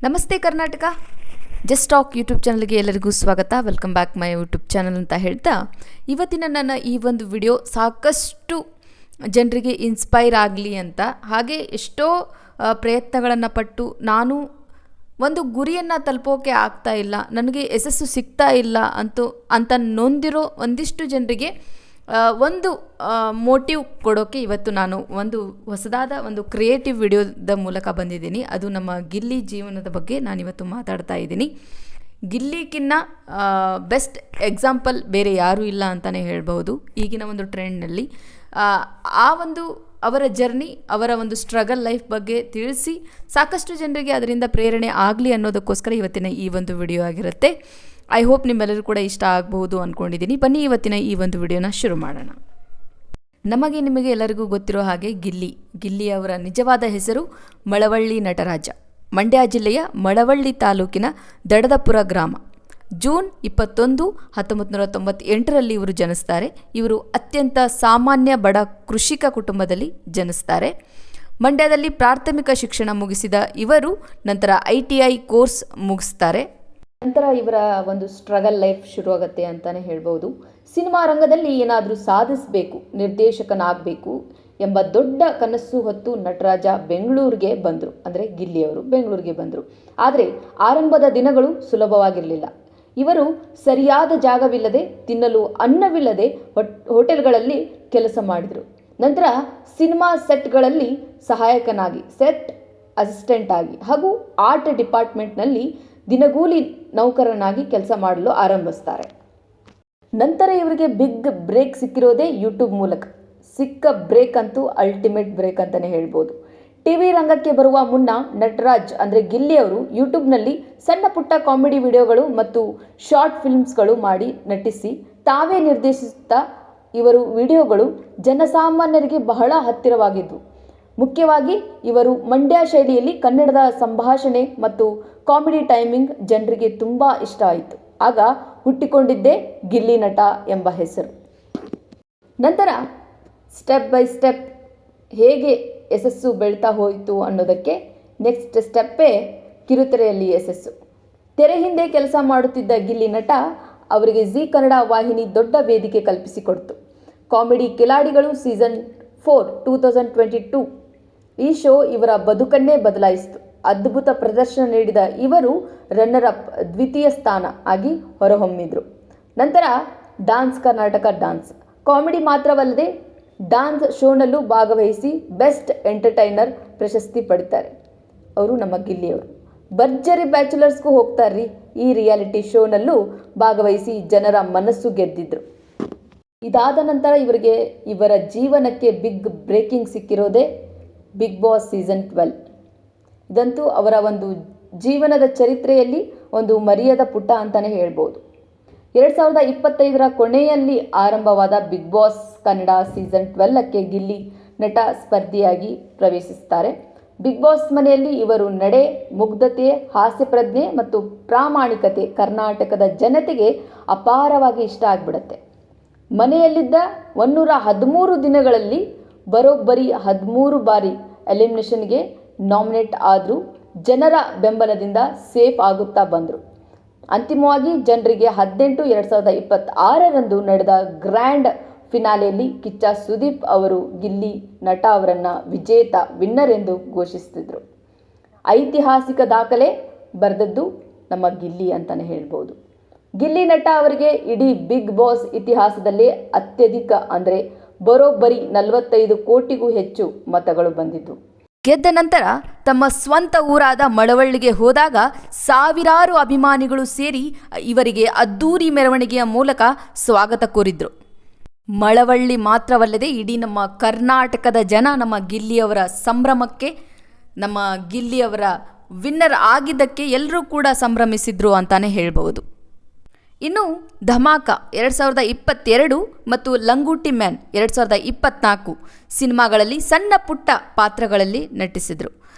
ನಮಸ್ತೆ Karnataka. Just talk YouTube ಚಾನಲ್ಗೆ ಎಲ್ಲರಿಗೂ ಸ್ವಾಗತ. Welcome back my YouTube channel ಅಂತ ಹೇಳ್ತಾ, ಇವತ್ತಿನ ನನ್ನ ಈ ಒಂದು ವಿಡಿಯೋ ಸಾಕಷ್ಟು ಜನರಿಗೆ ಇನ್ಸ್ಪೈರ್ ಆಗಲಿ ಅಂತ, ಹಾಗೆ ಎಷ್ಟೋ ಪ್ರಯತ್ನಗಳನ್ನು ಪಟ್ಟು ನಾನು ಒಂದು ಗುರಿಯನ್ನು ತಲುಪೋಕೆ ಆಗ್ತಾ ಇಲ್ಲ, ನನಗೆ ಯಶಸ್ಸು ಸಿಗ್ತಾ ಇಲ್ಲ ಅಂತ ನೊಂದಿರೋ ಒಂದಿಷ್ಟು ಜನರಿಗೆ ಒಂದು ಮೋಟಿವ್ ಕೊಡೋಕ್ಕೆ ಇವತ್ತು ನಾನು ಒಂದು ಹೊಸದಾದ ಒಂದು ಕ್ರಿಯೇಟಿವ್ ವಿಡಿಯೋದ ಮೂಲಕ ಬಂದಿದ್ದೀನಿ. ಅದು ನಮ್ಮ ಗಿಲ್ಲಿ ಜೀವನದ ಬಗ್ಗೆ ನಾನಿವತ್ತು ಮಾತಾಡ್ತಾ ಇದ್ದೀನಿ. ಗಿಲ್ಲಿಗಿನ್ನ ಬೆಸ್ಟ್ ಎಕ್ಸಾಂಪಲ್ ಬೇರೆ ಯಾರೂ ಇಲ್ಲ ಅಂತಲೇ ಹೇಳ್ಬೋದು ಈಗಿನ ಒಂದು ಟ್ರೆಂಡ್ನಲ್ಲಿ. ಆ ಒಂದು ಅವರ ಜರ್ನಿ, ಅವರ ಒಂದು ಸ್ಟ್ರಗಲ್ ಲೈಫ್ ಬಗ್ಗೆ ತಿಳಿಸಿ ಸಾಕಷ್ಟು ಜನರಿಗೆ ಅದರಿಂದ ಪ್ರೇರಣೆ ಆಗಲಿ ಅನ್ನೋದಕ್ಕೋಸ್ಕರ ಇವತ್ತಿನ ಈ ಒಂದು ವಿಡಿಯೋ ಆಗಿರುತ್ತೆ. ಐ ಹೋಪ್ ನಿಮ್ಮೆಲ್ಲರೂ ಕೂಡ ಇಷ್ಟ ಆಗಬಹುದು ಅಂದ್ಕೊಂಡಿದ್ದೀನಿ. ಬನ್ನಿ ಇವತ್ತಿನ ಈ ಒಂದು ವಿಡಿಯೋನ ಶುರು ಮಾಡೋಣ. ನಿಮಗೆ ಎಲ್ಲರಿಗೂ ಗೊತ್ತಿರೋ ಹಾಗೆ ಗಿಲ್ಲಿ ಅವರ ನಿಜವಾದ ಹೆಸರು ಮಳವಳ್ಳಿ ನಟರಾಜ. ಮಂಡ್ಯ ಜಿಲ್ಲೆಯ ಮಳವಳ್ಳಿ ತಾಲೂಕಿನ ದಡದಪುರ ಗ್ರಾಮ. ಜೂನ್ 21, 1998ರಲ್ಲಿ ಇವರು ಜನಿಸ್ತಾರೆ. ಇವರು ಅತ್ಯಂತ ಸಾಮಾನ್ಯ ಬಡ ಕೃಷಿಕ ಕುಟುಂಬದಲ್ಲಿ ಜನಿಸ್ತಾರೆ. ಮಂಡ್ಯದಲ್ಲಿ ಪ್ರಾಥಮಿಕ ಶಿಕ್ಷಣ ಮುಗಿಸಿದ ಇವರು ನಂತರ ITI ಕೋರ್ಸ್ ಮುಗಿಸ್ತಾರೆ. ನಂತರ ಇವರ ಒಂದು ಸ್ಟ್ರಗಲ್ ಲೈಫ್ ಶುರುವಾಗುತ್ತೆ ಅಂತಲೇ ಹೇಳ್ಬೋದು. ಸಿನಿಮಾ ರಂಗದಲ್ಲಿ ಏನಾದರೂ ಸಾಧಿಸಬೇಕು, ನಿರ್ದೇಶಕನಾಗಬೇಕು ಎಂಬ ದೊಡ್ಡ ಕನಸು ಹೊತ್ತು ನಟರಾಜ ಬೆಂಗಳೂರಿಗೆ ಬಂದರು. ಅಂದರೆ ಗಿಲ್ಲಿಯವರು ಬೆಂಗಳೂರಿಗೆ ಬಂದರು. ಆದರೆ ಆರಂಭದ ದಿನಗಳು ಸುಲಭವಾಗಿರಲಿಲ್ಲ. ಇವರು ಸರಿಯಾದ ಜಾಗವಿಲ್ಲದೆ, ತಿನ್ನಲು ಅನ್ನವಿಲ್ಲದೆ ಹೋಟೆಲ್ಗಳಲ್ಲಿ ಕೆಲಸ ಮಾಡಿದರು. ನಂತರ ಸಿನಿಮಾ ಸೆಟ್ಗಳಲ್ಲಿ ಸಹಾಯಕನಾಗಿ, ಸೆಟ್ ಅಸಿಸ್ಟೆಂಟ್ ಆಗಿ ಹಾಗೂ ಆರ್ಟ್ ಡಿಪಾರ್ಟ್ಮೆಂಟ್ನಲ್ಲಿ ದಿನಗೂಲಿ ನೌಕರನಾಗಿ ಕೆಲಸ ಮಾಡಲು ಆರಂಭಿಸ್ತಾರೆ. ನಂತರ ಇವರಿಗೆ ಬಿಗ್ ಬ್ರೇಕ್ ಸಿಕ್ಕಿರೋದೇ ಯೂಟ್ಯೂಬ್ ಮೂಲಕ. ಸಿಕ್ಕ ಬ್ರೇಕ್ ಅಂತೂ ಅಲ್ಟಿಮೇಟ್ ಬ್ರೇಕ್ ಅಂತಲೇ ಹೇಳ್ಬೋದು. ಟಿವಿ ರಂಗಕ್ಕೆ ಬರುವ ಮುನ್ನ ನಟರಾಜ್ ಅಂದರೆ ಗಿಲ್ಲಿಯವರು ಯೂಟ್ಯೂಬ್ನಲ್ಲಿ ಸಣ್ಣ ಪುಟ್ಟ ಕಾಮಿಡಿ ವಿಡಿಯೋಗಳು ಮತ್ತು ಶಾರ್ಟ್ ಫಿಲ್ಮ್ಸ್ಗಳು ಮಾಡಿ ನಟಿಸಿ ತಾವೇ ನಿರ್ದೇಶಿಸುತ್ತಾ ಇವರು ವಿಡಿಯೋಗಳು ಜನಸಾಮಾನ್ಯರಿಗೆ ಬಹಳ ಹತ್ತಿರವಾಗಿದ್ದವು. ಮುಖ್ಯವಾಗಿ ಇವರು ಮಂಡ್ಯ ಶೈಲಿಯಲ್ಲಿ ಕನ್ನಡದ ಸಂಭಾಷಣೆ ಮತ್ತು ಕಾಮಿಡಿ ಟೈಮಿಂಗ್ ಜನರಿಗೆ ತುಂಬ ಇಷ್ಟ ಆಯಿತು. ಆಗ ಹುಟ್ಟಿಕೊಂಡಿದ್ದೇ ಗಿಲ್ಲಿ ನಟ ಎಂಬ ಹೆಸರು. ನಂತರ ಸ್ಟೆಪ್ ಬೈ ಸ್ಟೆಪ್ ಹೇಗೆ ಯಶಸ್ಸು ಬೆಳೀತಾ ಹೋಯಿತು ಅನ್ನೋದಕ್ಕೆ ನೆಕ್ಸ್ಟ್ ಸ್ಟೆಪ್ಪೇ ಕಿರುತೆರೆಯಲ್ಲಿ ಯಶಸ್ಸು. ತೆರೆ ಹಿಂದೆ ಕೆಲಸ ಮಾಡುತ್ತಿದ್ದ ಗಿಲ್ಲಿ ನಟ ಅವರಿಗೆ ಜಿ ಕನ್ನಡ ವಾಹಿನಿ ದೊಡ್ಡ ವೇದಿಕೆ ಕಲ್ಪಿಸಿಕೊಡ್ತು. ಕಾಮಿಡಿ ಕಿಲಾಡಿಗಳು ಸೀಸನ್ 4 2022 ಈ ಶೋ ಇವರ ಬದುಕನ್ನೇ ಬದಲಾಯಿಸಿತು. ಅದ್ಭುತ ಪ್ರದರ್ಶನ ನೀಡಿದ ಇವರು ರನ್ನರ್ ಅಪ್ ದ್ವಿತೀಯ ಸ್ಥಾನ ಆಗಿ ಹೊರಹೊಮ್ಮಿದ್ರು. ನಂತರ ಡಾನ್ಸ್ ಕರ್ನಾಟಕ ಡಾನ್ಸ್ ಕಾಮಿಡಿ ಮಾತ್ರವಲ್ಲದೆ ಡಾನ್ಸ್ ಶೋನಲ್ಲೂ ಭಾಗವಹಿಸಿ ಬೆಸ್ಟ್ ಎಂಟರ್ಟೈನರ್ ಪ್ರಶಸ್ತಿ ಪಡಿತಾರೆ. ಅವರು ನಮ್ಮ ಗಿಲ್ಲಿಯವರು. ಭರ್ಜರಿ ಬ್ಯಾಚುಲರ್ಸ್ಗೂ ಹೋಗ್ತಾರ್ರಿ. ಈ ರಿಯಾಲಿಟಿ ಶೋನಲ್ಲೂ ಭಾಗವಹಿಸಿ ಜನರ ಮನಸ್ಸು ಗೆದ್ದಿದ್ರು. ಇದಾದ ನಂತರ ಇವರ ಜೀವನಕ್ಕೆ ಬಿಗ್ ಬ್ರೇಕಿಂಗ್ ಸಿಕ್ಕಿರೋದೇ ಬಿಗ್ ಬಾಸ್ ಸೀಸನ್ 12. ಇದಂತೂ ಅವರ ಒಂದು ಜೀವನದ ಚರಿತ್ರೆಯಲ್ಲಿ ಒಂದು ಮರೆಯದ ಪುಟ ಅಂತಲೇ ಹೇಳ್ಬೋದು. 2025ರ ಕೊನೆಯಲ್ಲಿ ಆರಂಭವಾದ ಬಿಗ್ ಬಾಸ್ ಕನ್ನಡ ಸೀಸನ್ 12ಕ್ಕೆ ಗಿಲ್ಲಿ ನಟ ಸ್ಪರ್ಧಿಯಾಗಿ ಪ್ರವೇಶಿಸುತ್ತಾರೆ. ಬಿಗ್ ಬಾಸ್ ಮನೆಯಲ್ಲಿ ಇವರು ನಡೆ, ಮುಗ್ಧತೆ, ಹಾಸ್ಯ ಪ್ರಜ್ಞೆ ಮತ್ತು ಪ್ರಾಮಾಣಿಕತೆ ಕರ್ನಾಟಕದ ಜನತೆಗೆ ಅಪಾರವಾಗಿ ಇಷ್ಟ ಆಗಿಬಿಡುತ್ತೆ. ಮನೆಯಲ್ಲಿದ್ದ 113 ದಿನಗಳಲ್ಲಿ ಬರೋಬ್ಬರಿ 13 ಬಾರಿ ಎಲಿಮಿನೇಷನ್ಗೆ ನಾಮಿನೇಟ್ ಆದರೂ ಜನರ ಬೆಂಬಲದಿಂದ ಸೇಫ್ ಆಗುತ್ತಾ ಬಂದರು. ಅಂತಿಮವಾಗಿ ಜನರಿಗೆ 18/2026ರಂದು ನಡೆದ ಗ್ರ್ಯಾಂಡ್ ಫಿನಾಲೆಯಲ್ಲಿ ಕಿಚ್ಚ ಸುದೀಪ್ ಅವರು ಗಿಲ್ಲಿ ನಟ ಅವರನ್ನು ವಿಜೇತ ವಿನ್ನರ್ ಎಂದು ಘೋಷಿಸುತ್ತಿದ್ದರು. ಐತಿಹಾಸಿಕ ದಾಖಲೆ ಬರೆದದ್ದು ನಮ್ಮ ಗಿಲ್ಲಿ ಅಂತಲೇ ಹೇಳ್ಬೋದು. ಗಿಲ್ಲಿ ನಟ ಅವರಿಗೆ ಇಡೀ ಬಿಗ್ ಬಾಸ್ ಇತಿಹಾಸದಲ್ಲೇ ಅತ್ಯಧಿಕ ಅಂದರೆ ಬರೋಬ್ಬರಿ 45 ಕೋಟಿಗೂ ಹೆಚ್ಚು ಮತಗಳು ಬಂದಿದ್ದವು. ಗೆದ್ದ ನಂತರ ತಮ್ಮ ಸ್ವಂತ ಊರಾದ ಮಳವಳ್ಳಿಗೆ ಹೋದಾಗ ಸಾವಿರಾರು ಅಭಿಮಾನಿಗಳು ಸೇರಿ ಇವರಿಗೆ ಅದ್ದೂರಿ ಮೆರವಣಿಗೆಯ ಮೂಲಕ ಸ್ವಾಗತ ಕೋರಿದ್ರು. ಮಳವಳ್ಳಿ ಮಾತ್ರವಲ್ಲದೆ ಇಡೀ ನಮ್ಮ ಕರ್ನಾಟಕದ ಜನ ನಮ್ಮ ಗಿಲ್ಲಿಯವರ ಸಂಭ್ರಮಕ್ಕೆ, ನಮ್ಮ ಗಿಲ್ಲಿಯವರ ವಿನ್ನರ್ ಆಗಿದ್ದಕ್ಕೆ ಎಲ್ಲರೂ ಕೂಡ ಸಂಭ್ರಮಿಸಿದ್ರು ಅಂತಾನೆ ಹೇಳ್ಬೋದು. ಇನ್ನು ಧಮಾಕ 2022 ಮತ್ತು ಲಂಗೂಟಿ ಮ್ಯಾನ್ 2024 ಸಿನಿಮಾಗಳಲ್ಲಿ ಸಣ್ಣ ಪುಟ್ಟ ಪಾತ್ರಗಳಲ್ಲಿ ನಟಿಸಿದರು.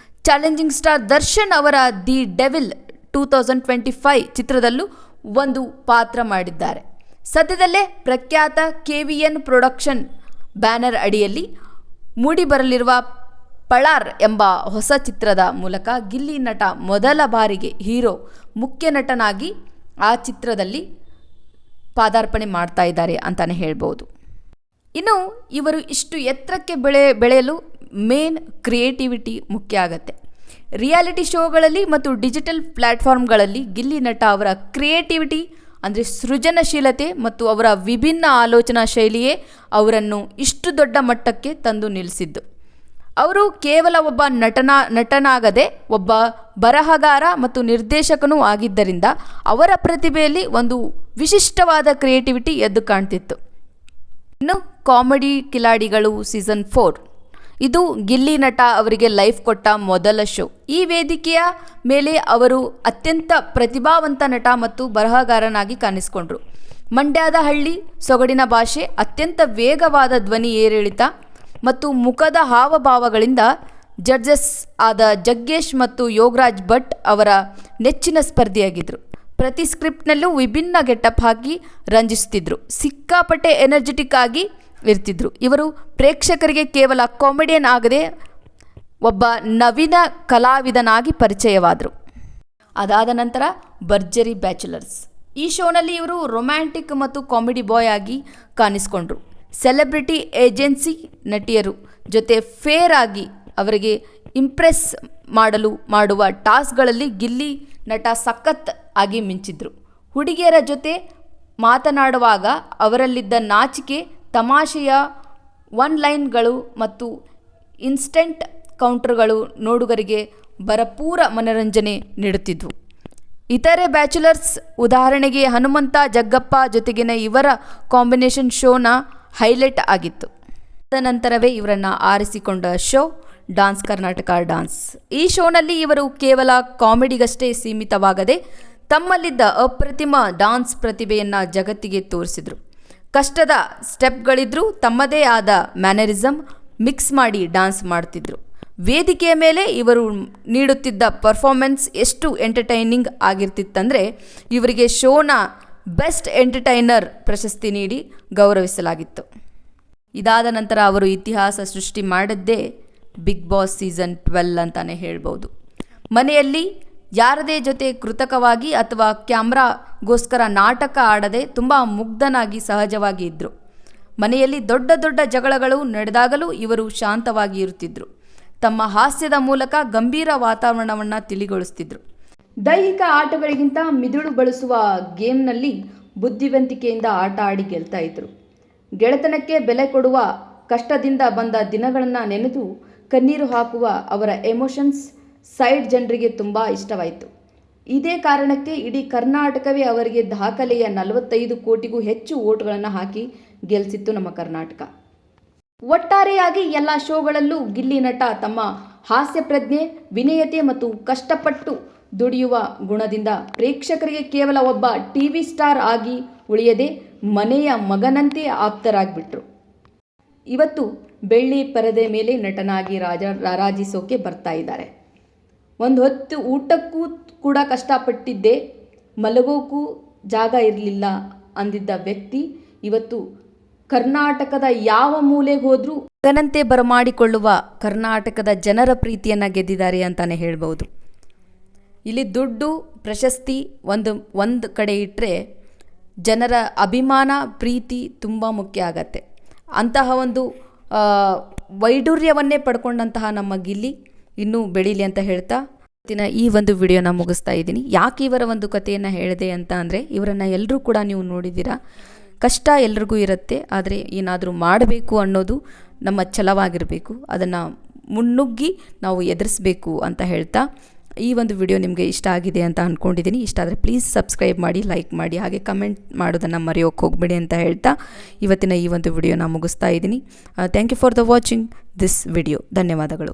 ಚಾಲೆಂಜಿಂಗ್ ಸ್ಟಾರ್ ದರ್ಶನ್ ಅವರ ದಿ ಡೆವಿಲ್ 2025 ಚಿತ್ರದಲ್ಲೂ ಒಂದು ಪಾತ್ರ ಮಾಡಿದ್ದಾರೆ. ಸದ್ಯದಲ್ಲೇ ಪ್ರಖ್ಯಾತ KVN ಪ್ರೊಡಕ್ಷನ್ ಬ್ಯಾನರ್ ಅಡಿಯಲ್ಲಿ ಮೂಡಿಬರಲಿರುವ ಪಳಾರ್ ಎಂಬ ಹೊಸ ಚಿತ್ರದ ಮೂಲಕ ಗಿಲ್ಲಿ ನಟ ಮೊದಲ ಬಾರಿಗೆ ಹೀರೋ ಮುಖ್ಯ ನಟನಾಗಿ ಆ ಚಿತ್ರದಲ್ಲಿ ಪಾದಾರ್ಪಣೆ ಮಾಡ್ತಾ ಇದ್ದಾರೆ ಅಂತಲೇ ಹೇಳ್ಬೋದು. ಇನ್ನು ಇವರು ಇಷ್ಟು ಎತ್ತರಕ್ಕೆ ಬೆಳೆಯಲು ಮೇನ್ ಕ್ರಿಯೇಟಿವಿಟಿ ಮುಖ್ಯ ಆಗತ್ತೆ. ರಿಯಾಲಿಟಿ ಶೋಗಳಲ್ಲಿ ಮತ್ತು ಡಿಜಿಟಲ್ ಪ್ಲ್ಯಾಟ್ಫಾರ್ಮ್ಗಳಲ್ಲಿ ಗಿಲ್ಲಿ ನಟ ಅವರ ಕ್ರಿಯೇಟಿವಿಟಿ ಅಂದರೆ ಸೃಜನಶೀಲತೆ ಮತ್ತು ಅವರ ವಿಭಿನ್ನ ಆಲೋಚನಾ ಶೈಲಿಯೇ ಅವರನ್ನು ಇಷ್ಟು ದೊಡ್ಡ ಮಟ್ಟಕ್ಕೆ ತಂದು ನಿಲ್ಲಿಸಿದ್ದು. ಅವರು ಕೇವಲ ಒಬ್ಬ ನಟನಾಗದೆ ಒಬ್ಬ ಬರಹಗಾರ ಮತ್ತು ನಿರ್ದೇಶಕನೂ ಆಗಿದ್ದರಿಂದ ಅವರ ಪ್ರತಿಭೆಯಲ್ಲಿ ಒಂದು ವಿಶಿಷ್ಟವಾದ ಕ್ರಿಯೇಟಿವಿಟಿ ಎದ್ದು ಕಾಣ್ತಿತ್ತು. ಇನ್ನು ಕಾಮಿಡಿ ಕಿಲಾಡಿಗಳು ಸೀಸನ್ 4 ಇದು ಗಿಲ್ಲಿ ನಟ ಅವರಿಗೆ ಲೈಫ್ ಕೊಟ್ಟ ಮೊದಲ ಶೋ. ಈ ವೇದಿಕೆಯ ಮೇಲೆ ಅವರು ಅತ್ಯಂತ ಪ್ರತಿಭಾವಂತ ನಟ ಮತ್ತು ಬರಹಗಾರನಾಗಿ ಕಾಣಿಸಿಕೊಂಡರು. ಮಂಡ್ಯದ ಹಳ್ಳಿ ಸೊಗಡಿನ ಭಾಷೆ, ಅತ್ಯಂತ ವೇಗವಾದ ಧ್ವನಿ ಏರಿಳಿತ ಮತ್ತು ಮುಖದ ಹಾವಭಾವಗಳಿಂದ ಜಡ್ಜಸ್ ಆದ ಜಗ್ಗೇಶ್ ಮತ್ತು ಯೋಗರಾಜ್ ಭಟ್ ಅವರ ನೆಚ್ಚಿನ ಸ್ಪರ್ಧಿಯಾಗಿದ್ದರು. ಪ್ರತಿ ಸ್ಕ್ರಿಪ್ಟ್ನಲ್ಲೂ ವಿಭಿನ್ನ ಗೆಟಪ್ ಹಾಕಿ ರಂಜಿಸುತ್ತಿದ್ದರು. ಸಿಕ್ಕಾಪಟ್ಟೆ ಎನರ್ಜೆಟಿಕ್ ಆಗಿ ಇರ್ತಿದ್ರು. ಇವರು ಪ್ರೇಕ್ಷಕರಿಗೆ ಕೇವಲ ಕಾಮಿಡಿಯನ್ ಆಗದೆ ಒಬ್ಬ ನವೀನ ಕಲಾವಿದನಾಗಿ ಪರಿಚಯವಾದರು. ಅದಾದ ನಂತರ ಭರ್ಜರಿ ಬ್ಯಾಚುಲರ್ಸ್. ಈ ಶೋನಲ್ಲಿ ಇವರು ರೊಮ್ಯಾಂಟಿಕ್ ಮತ್ತು ಕಾಮಿಡಿ ಬಾಯ್ ಆಗಿ ಕಾಣಿಸಿಕೊಂಡ್ರು. ಸೆಲೆಬ್ರಿಟಿ ಏಜೆನ್ಸಿ ನಟಿಯರು ಜೊತೆ ಫೇರ್ ಆಗಿ ಅವರಿಗೆ ಇಂಪ್ರೆಸ್ ಮಾಡುವ ಟಾಸ್ಕ್ಗಳಲ್ಲಿ ಗಿಲ್ಲಿ ನಟ ಸಖತ್ ಆಗಿ ಮಿಂಚಿದ್ರು. ಹುಡುಗಿಯರ ಜೊತೆ ಮಾತನಾಡುವಾಗ ಅವರಲ್ಲಿದ್ದ ನಾಚಿಕೆ, ತಮಾಷೆಯ ಒನ್ ಲೈನ್ಗಳು ಮತ್ತು ಇನ್ಸ್ಟೆಂಟ್ ಕೌಂಟರ್ಗಳು ನೋಡುಗರಿಗೆ ಭರಪೂರ ಮನರಂಜನೆ ನೀಡುತ್ತಿದ್ವು. ಇತರೆ ಬ್ಯಾಚುಲರ್ಸ್ ಉದಾಹರಣೆಗೆ ಹನುಮಂತ ಜಗ್ಗಪ್ಪ ಜೊತೆಗಿನ ಇವರ ಕಾಂಬಿನೇಷನ್ ಶೋನ ಹೈಲೈಟ್ ಆಗಿತ್ತು. ತದನಂತರವೇ ಇವರನ್ನು ಆರಿಸಿಕೊಂಡ ಶೋ ಡಾನ್ಸ್ ಕರ್ನಾಟಕ ಡಾನ್ಸ್. ಈ ಶೋನಲ್ಲಿ ಇವರು ಕೇವಲ ಕಾಮಿಡಿಗಷ್ಟೇ ಸೀಮಿತವಾಗದೆ ತಮ್ಮಲ್ಲಿದ್ದ ಅಪ್ರತಿಮ ಡಾನ್ಸ್ ಪ್ರತಿಭೆಯನ್ನು ಜಗತ್ತಿಗೆ ತೋರಿಸಿದರು. ಕಷ್ಟದ ಸ್ಟೆಪ್ಗಳಿದ್ರೂ ತಮ್ಮದೇ ಆದ ಮ್ಯಾನರಿಸಮ್ ಮಿಕ್ಸ್ ಮಾಡಿ ಡಾನ್ಸ್ ಮಾಡ್ತಿದ್ರು. ವೇದಿಕೆಯ ಮೇಲೆ ಇವರು ನೀಡುತ್ತಿದ್ದ ಪರ್ಫಾರ್ಮೆನ್ಸ್ ಎಷ್ಟು ಎಂಟರ್ಟೈನಿಂಗ್ ಆಗಿರ್ತಿತ್ತಂದರೆ ಇವರಿಗೆ ಶೋನ ಬೆಸ್ಟ್ ಎಂಟರ್ಟೈನರ್ ಪ್ರಶಸ್ತಿ ನೀಡಿ ಗೌರವಿಸಲಾಗಿತ್ತು. ಇದಾದ ನಂತರ ಅವರು ಇತಿಹಾಸ ಸೃಷ್ಟಿ ಮಾಡಿದ್ದೇ ಬಿಗ್ ಬಾಸ್ ಸೀಸನ್ 12 ಅಂತಲೇ ಹೇಳ್ಬೋದು. ಮನೆಯಲ್ಲಿ ಯಾರದೇ ಜೊತೆ ಕೃತಕವಾಗಿ ಅಥವಾ ಕ್ಯಾಮ್ರಾಗೋಸ್ಕರ ನಾಟಕ ಆಡದೆ ತುಂಬ ಮುಗ್ಧನಾಗಿ ಸಹಜವಾಗಿ ಇದ್ದರು. ಮನೆಯಲ್ಲಿ ದೊಡ್ಡ ದೊಡ್ಡ ಜಗಳಗಳು ನಡೆದಾಗಲೂ ಇವರು ಶಾಂತವಾಗಿ ಇರುತ್ತಿದ್ದರು. ತಮ್ಮ ಹಾಸ್ಯದ ಮೂಲಕ ಗಂಭೀರ ವಾತಾವರಣವನ್ನು ತಿಳಿಗೊಳಿಸ್ತಿದ್ರು. ದೈಹಿಕ ಆಟಗಳಿಗಿಂತ ಮಿದುಳು ಬಳಸುವ ಗೇಮ್ನಲ್ಲಿ ಬುದ್ಧಿವಂತಿಕೆಯಿಂದ ಆಟ ಆಡಿ ಗೆಲ್ತಾ ಇದ್ರು. ಗೆಳೆತನಕ್ಕೆ ಬೆಲೆ ಕೊಡುವ, ಕಷ್ಟದಿಂದ ಬಂದ ದಿನಗಳನ್ನು ನೆನೆದು ಕಣ್ಣೀರು ಹಾಕುವ ಅವರ ಎಮೋಷನ್ಸ್ ಸೈಡ್ ಜನರಿಗೆ ತುಂಬ ಇಷ್ಟವಾಯಿತು. ಇದೇ ಕಾರಣಕ್ಕೆ ಇಡೀ ಕರ್ನಾಟಕವೇ ಅವರಿಗೆ ದಾಖಲೆಯ 45 ಕೋಟಿಗೂ ಹೆಚ್ಚು ವೋಟ್ಗಳನ್ನು ಹಾಕಿ ಗೆಲ್ಲಿಸಿತ್ತು ನಮ್ಮ ಕರ್ನಾಟಕ. ಒಟ್ಟಾರೆಯಾಗಿ ಎಲ್ಲ ಶೋಗಳಲ್ಲೂ ಗಿಲ್ಲಿ ನಟ ತಮ್ಮ ಹಾಸ್ಯ ಪ್ರಜ್ಞೆ, ವಿನಯತೆ ಮತ್ತು ಕಷ್ಟಪಟ್ಟು ದುಡಿಯುವ ಗುಣದಿಂದ ಪ್ರೇಕ್ಷಕರಿಗೆ ಕೇವಲ ಒಬ್ಬ ಟಿವಿ ಸ್ಟಾರ್ ಆಗಿ ಉಳಿಯದೆ ಮನೆಯ ಮಗನಂತೆ ಆಪ್ತರಾಗ್ಬಿಟ್ರು. ಇವತ್ತು ಬೆಳ್ಳಿ ಪರದೆ ಮೇಲೆ ನಟನಾಗಿ ರಾರಾಜಿಸೋಕೆ ಬರ್ತಾ ಇದ್ದಾರೆ. ಒಂದು ಹೊತ್ತು ಊಟಕ್ಕೂ ಕೂಡ ಕಷ್ಟಪಟ್ಟಿದ್ದೆ, ಮಲಗೋಕ್ಕೂ ಜಾಗ ಇರಲಿಲ್ಲ ಅಂದಿದ್ದ ವ್ಯಕ್ತಿ ಇವತ್ತು ಕರ್ನಾಟಕದ ಯಾವ ಮೂಲೆಗೆ ಹೋದರೂ ಮಗನಂತೆ ಬರಮಾಡಿಕೊಳ್ಳುವ ಕರ್ನಾಟಕದ ಜನರ ಪ್ರೀತಿಯನ್ನು ಗೆದ್ದಿದ್ದಾರೆ ಅಂತಲೇ ಹೇಳ್ಬೋದು. ಇಲ್ಲಿ ದುಡ್ಡು, ಪ್ರಶಸ್ತಿ ಒಂದು ಕಡೆ ಇಟ್ಟರೆ ಜನರ ಅಭಿಮಾನ, ಪ್ರೀತಿ ತುಂಬ ಮುಖ್ಯ ಆಗತ್ತೆ. ಅಂತಹ ಒಂದು ವೈಡೂರ್ಯವನ್ನೇ ಪಡ್ಕೊಂಡಂತಹ ನಮ್ಮ ಗಿಲ್ಲಿ ಇನ್ನೂ ಬೆಳೀಲಿ ಅಂತ ಹೇಳ್ತಾ ಈ ಒಂದು ವಿಡಿಯೋನ ಮುಗಿಸ್ತಾ ಇದ್ದೀನಿ. ಯಾಕೆ ಇವರ ಒಂದು ಕಥೆಯನ್ನು ಹೇಳಿದೆ ಅಂತ ಅಂದರೆ, ಇವರನ್ನು ಎಲ್ಲರೂ ಕೂಡ ನೀವು ನೋಡಿದ್ದೀರಾ. ಕಷ್ಟ ಎಲ್ರಿಗೂ ಇರುತ್ತೆ, ಆದರೆ ಏನಾದರೂ ಮಾಡಬೇಕು ಅನ್ನೋದು ನಮ್ಮ ಛಲವಾಗಿರಬೇಕು. ಅದನ್ನು ಮುನ್ನುಗ್ಗಿ ನಾವು ಎದುರಿಸಬೇಕು ಅಂತ ಹೇಳ್ತಾ ಈ ಒಂದು ವಿಡಿಯೋ ನಿಮಗೆ ಇಷ್ಟ ಆಗಿದೆ ಅಂತ ಅಂದ್ಕೊಂಡಿದ್ದೀನಿ. ಇಷ್ಟ ಆದರೆ ಪ್ಲೀಸ್ ಸಬ್ಸ್ಕ್ರೈಬ್ ಮಾಡಿ, ಲೈಕ್ ಮಾಡಿ, ಹಾಗೆ ಕಮೆಂಟ್ ಮಾಡೋದನ್ನು ಮರೆಯೋಕ್ಕೆ ಹೋಗಬೇಡಿ ಅಂತ ಹೇಳ್ತಾ ಇವತ್ತಿನ ಈ ಒಂದು ವಿಡಿಯೋನ ಮುಗಿಸ್ತಾ ಇದ್ದೀನಿ. Thank you for the watching this video. ಧನ್ಯವಾದಗಳು.